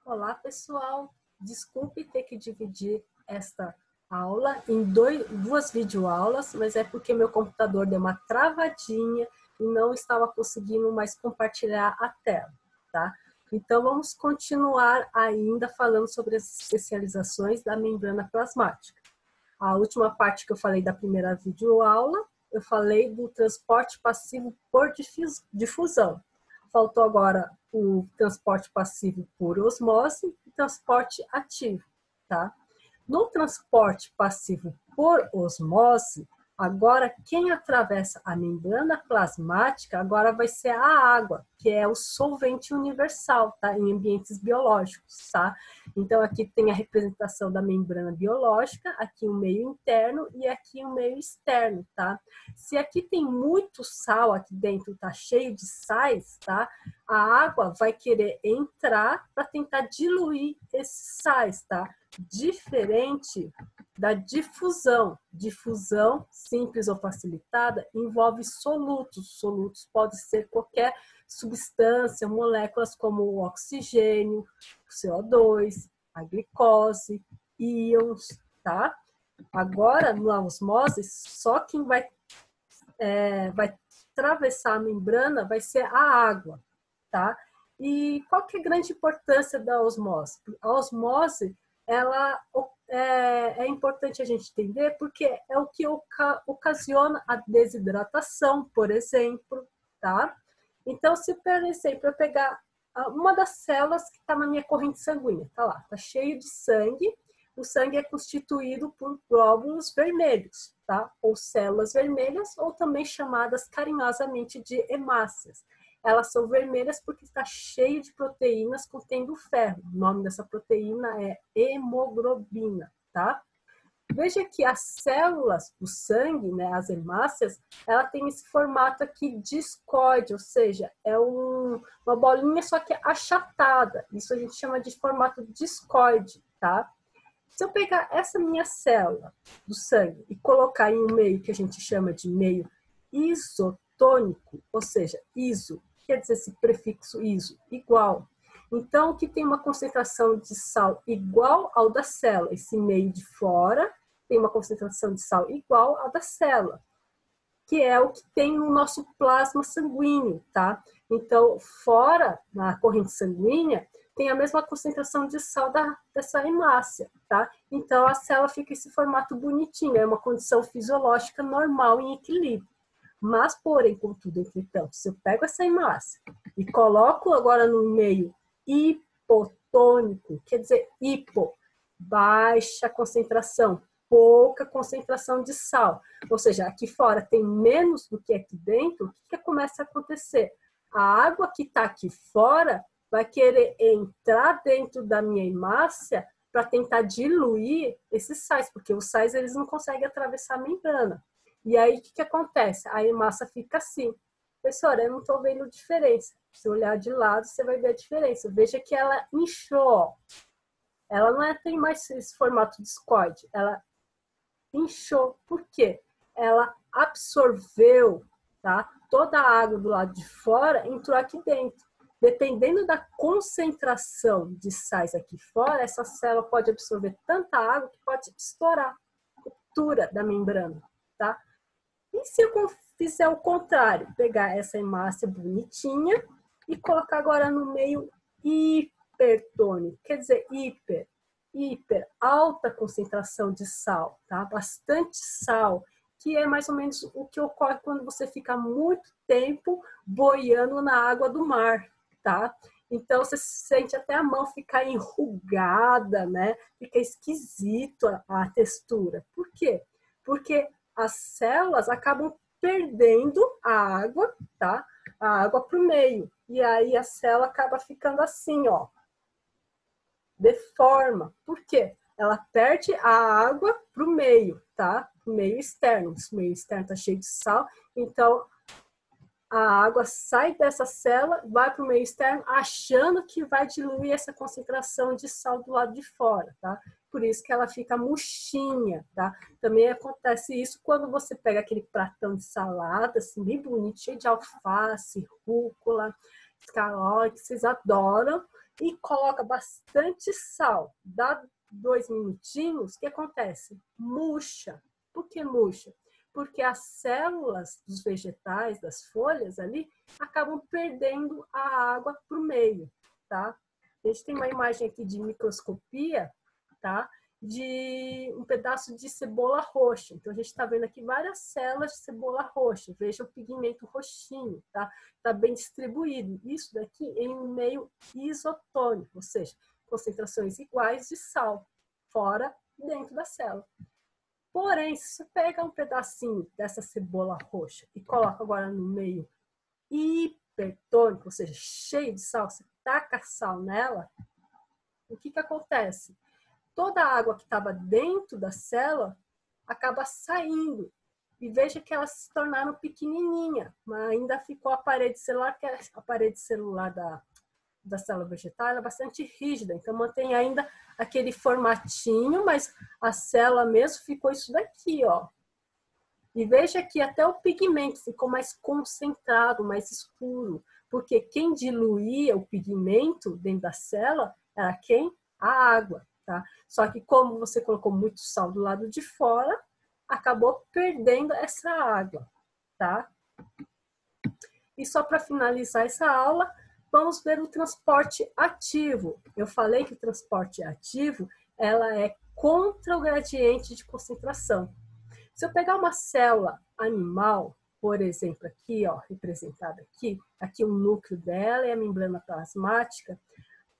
Olá, pessoal. Desculpe ter que dividir esta aula em duas videoaulas, mas é porque meu computador deu uma travadinha e não estava conseguindo mais compartilhar a tela, tá? Então, vamos continuar ainda falando sobre as especializações da membrana plasmática. A última parte que eu falei da primeira videoaula, eu falei do transporte passivo por difusão. Faltou agora o transporte passivo por osmose e transporte ativo, tá? No transporte passivo por osmose, agora quem atravessa a membrana plasmática agora vai ser a água, que é o solvente universal, tá? Em ambientes biológicos, tá? Então aqui tem a representação da membrana biológica, aqui o meio interno e aqui o meio externo, tá? Se aqui tem muito sal, aqui dentro tá cheio de sais, tá? A água vai querer entrar para tentar diluir esses sais, tá? Diferente da difusão. Difusão simples ou facilitada envolve solutos. Solutos pode ser qualquer substância, moléculas como o oxigênio, o CO2, a glicose, íons, tá? Agora, na osmose, só quem vai atravessar a membrana vai ser a água, tá? E qual que é a grande importância da osmose? A osmose, ela é importante a gente entender porque é o que ocasiona a desidratação, por exemplo, tá? Então, se, por exemplo, eu pegar uma das células que está na minha corrente sanguínea, tá lá, tá cheio de sangue, o sangue é constituído por glóbulos vermelhos, tá? Ou células vermelhas, ou também chamadas carinhosamente de hemácias. Elas são vermelhas porque está cheio de proteínas contendo ferro. O nome dessa proteína é hemoglobina, tá? Veja que as células do sangue, né, as hemácias, ela tem esse formato aqui discoide, ou seja, é uma bolinha só que achatada. Isso a gente chama de formato discoide, tá? Se eu pegar essa minha célula do sangue e colocar em um meio que a gente chama de meio isotônico, ou seja, iso, quer dizer esse prefixo iso, igual. Então, que tem uma concentração de sal igual ao da célula. Esse meio de fora tem uma concentração de sal igual à da célula, que é o que tem no nosso plasma sanguíneo, tá? Então, fora, na corrente sanguínea, tem a mesma concentração de sal dessa hemácia, tá? Então, a célula fica esse formato bonitinho, é uma condição fisiológica normal em equilíbrio. Mas, porém, contudo, entretanto, se eu pego essa hemácia e coloco agora no meio hipotônico, quer dizer, hipo, baixa concentração, pouca concentração de sal, ou seja, aqui fora tem menos do que aqui dentro, o que começa a acontecer? A água que está aqui fora vai querer entrar dentro da minha hemácia para tentar diluir esses sais, porque os sais eles não conseguem atravessar a membrana. E aí, o que acontece? A hemácia fica assim. Professora, eu não estou vendo diferença. Se olhar de lado, você vai ver a diferença. Veja que ela inchou. Ela não tem mais esse formato discoide. Ela inchou. Por quê? Ela absorveu, tá? Toda a água do lado de fora entrou aqui dentro. Dependendo da concentração de sais aqui fora, essa célula pode absorver tanta água que pode estourar, ruptura da membrana, tá? E se eu fizer o contrário, pegar essa hemácia bonitinha e colocar agora no meio hipertônico, quer dizer, hiper, alta concentração de sal, tá? Bastante sal, que é mais ou menos o que ocorre quando você fica muito tempo boiando na água do mar, tá? Então, você sente até a mão ficar enrugada, né? Fica esquisito a textura. Por quê? Porque as células acabam perdendo a água, tá? A água para o meio. E aí a célula acaba ficando assim, ó. Deforma. Por quê? Ela perde a água para o meio, tá? O meio externo. Esse meio externo está cheio de sal. Então, a água sai dessa célula, vai para o meio externo, achando que vai diluir essa concentração de sal do lado de fora, tá? Por isso que ela fica murchinha, tá? Também acontece isso quando você pega aquele pratão de salada, assim, bem bonito, cheio de alface, rúcula, escalote, que vocês adoram. e coloca bastante sal, dá 2 minutinhos, o que acontece? Murcha. Por que murcha? Porque as células dos vegetais, das folhas ali, acabam perdendo a água para o meio, tá? A gente tem uma imagem aqui de microscopia, tá? De um pedaço de cebola roxa. Então, a gente está vendo aqui várias células de cebola roxa. Veja o pigmento roxinho, tá? Está bem distribuído. Isso daqui em um meio isotônico, ou seja, concentrações iguais de sal, fora e dentro da célula. Porém, se você pega um pedacinho dessa cebola roxa e coloca agora no meio hipertônico, ou seja, cheio de sal, você taca sal nela, o que acontece? Toda a água que estava dentro da célula acaba saindo. E veja que elas se tornaram pequenininha, mas ainda ficou a parede celular, que a parede celular da célula vegetal é bastante rígida, então mantém ainda aquele formatinho, mas a célula mesmo ficou isso daqui, ó. E veja que até o pigmento ficou mais concentrado, mais escuro, porque quem diluía o pigmento dentro da célula era quem? A água, tá? Só que como você colocou muito sal do lado de fora, acabou perdendo essa água, tá? E só para finalizar essa aula, vamos ver o transporte ativo. Eu falei que o transporte ativo, ela é contra o gradiente de concentração. Se eu pegar uma célula animal, por exemplo, aqui, ó, representada aqui o núcleo dela e a membrana plasmática,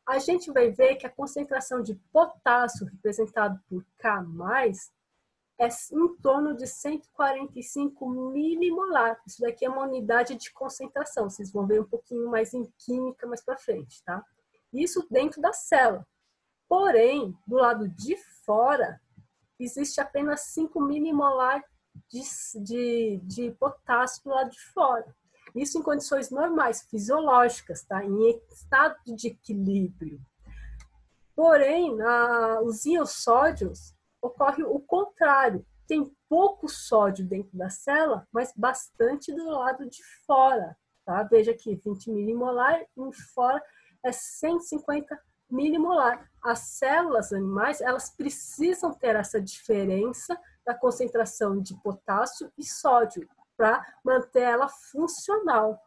a gente vai ver que a concentração de potássio, representado por K+, é em torno de 145 milimolar. Isso daqui é uma unidade de concentração. Vocês vão ver um pouquinho mais em química mais para frente, tá? Isso dentro da célula. Porém, do lado de fora, existe apenas 5 milimolar de potássio do lado de fora. Isso em condições normais, fisiológicas, tá? Em estado de equilíbrio. Porém, os íons sódios ocorre o contrário. Tem pouco sódio dentro da célula, mas bastante do lado de fora. Tá? Veja aqui, 20 milimolar e fora é 150 milimolar. As células animais, elas precisam ter essa diferença da concentração de potássio e sódio para manter ela funcional.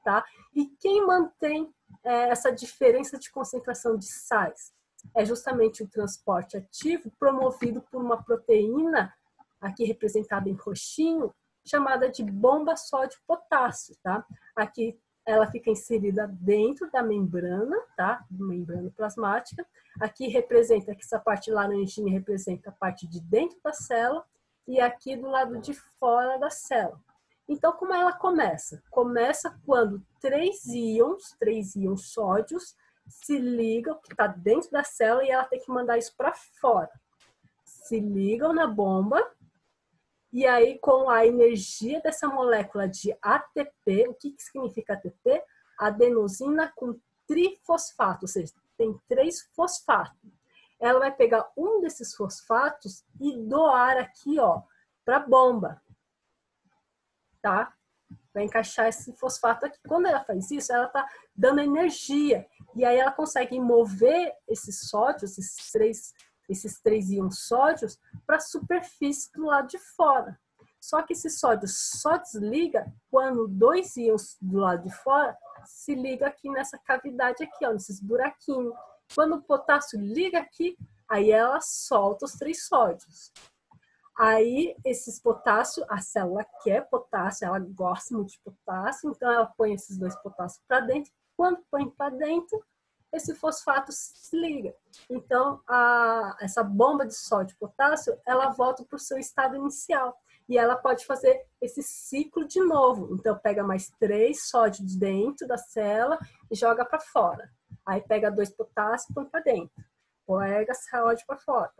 Tá? E quem mantém essa diferença de concentração de sais? É justamente o transporte ativo promovido por uma proteína, aqui representada em roxinho, chamada de bomba sódio-potássio, tá? Aqui ela fica inserida dentro da membrana, tá? Membrana plasmática. Aqui representa, que essa parte laranjinha representa a parte de dentro da célula e aqui do lado de fora da célula. Então, como ela começa? Começa quando três íons sódios, se ligam, que está dentro da célula, e ela tem que mandar isso para fora. Se ligam na bomba, e aí com a energia dessa molécula de ATP, o que significa ATP? Adenosina com trifosfato, ou seja, tem 3 fosfatos. Ela vai pegar um desses fosfatos e doar aqui, ó, para a bomba, tá? Vai encaixar esse fosfato aqui. Quando ela faz isso, ela está dando energia. E aí ela consegue mover esses sódios, esses três íons sódios, para a superfície do lado de fora. Só que esse sódio só desliga quando 2 íons do lado de fora se ligam aqui nessa cavidade aqui, ó, nesses buraquinhos. Quando o potássio liga aqui, aí ela solta os 3 sódios. Aí, esses potássio, a célula quer potássio, ela gosta muito de potássio, então ela põe esses 2 potássios para dentro. Quando põe para dentro, esse fosfato se liga. Então, essa bomba de sódio e potássio, ela volta para o seu estado inicial. E ela pode fazer esse ciclo de novo. Então, pega mais 3 sódios dentro da célula e joga para fora. Aí, pega 2 potássios e põe para dentro. Pega sódio para fora.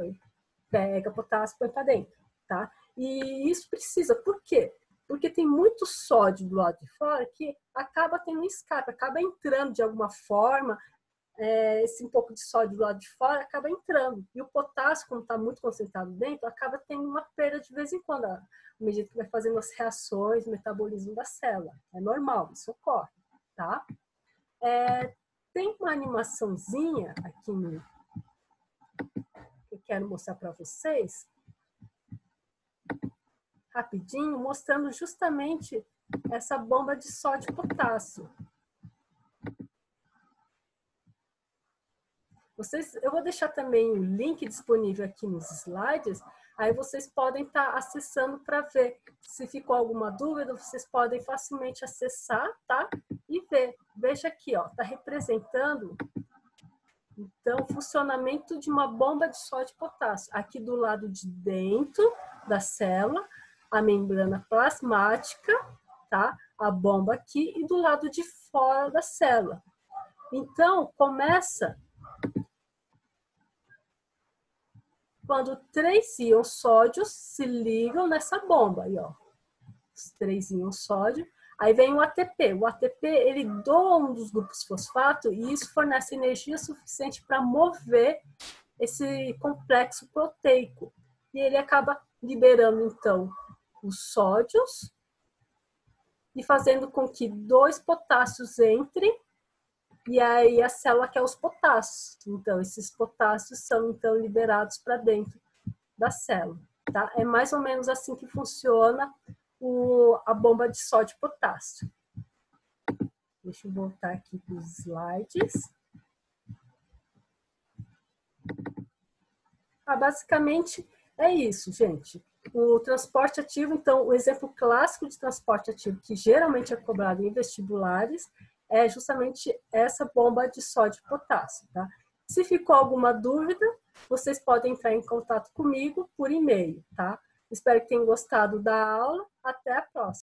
Pega potássio e põe para dentro. Tá? E isso precisa, por quê? Porque tem muito sódio do lado de fora que acaba tendo um escape, acaba entrando de alguma forma, esse um pouco de sódio do lado de fora acaba entrando. E o potássio, como está muito concentrado dentro, acaba tendo uma perda de vez em quando, à medida que vai fazendo as reações, o metabolismo da célula. É normal, isso ocorre. Tá? tem uma animaçãozinha aqui no que eu quero mostrar para vocês, rapidinho, mostrando justamente essa bomba de sódio e potássio. Eu vou deixar também o link disponível aqui nos slides, aí vocês podem estar acessando para ver. Se ficou alguma dúvida, vocês podem facilmente acessar, tá? E ver. Veja aqui, ó, está representando, então, o funcionamento de uma bomba de sódio e potássio. Aqui do lado de dentro da célula, a membrana plasmática, tá? A bomba aqui, e do lado de fora da célula. Então, começa quando 3 íons sódios se ligam nessa bomba. Aí, ó, os 3 íons sódio. Aí vem o ATP. O ATP, ele doa um dos grupos fosfato e isso fornece energia suficiente para mover esse complexo proteico. E ele acaba liberando, então, os sódios e fazendo com que 2 potássios entrem. E aí a célula quer os potássios. Então, esses potássios são, então, liberados para dentro da célula. Tá? É mais ou menos assim que funciona a bomba de sódio e potássio. Deixa eu voltar aqui para os slides. Basicamente, é isso, gente. O transporte ativo, então, o exemplo clássico de transporte ativo que geralmente é cobrado em vestibulares é justamente essa bomba de sódio e potássio, tá? Se ficou alguma dúvida, vocês podem entrar em contato comigo por e-mail, tá? Espero que tenham gostado da aula. Até a próxima!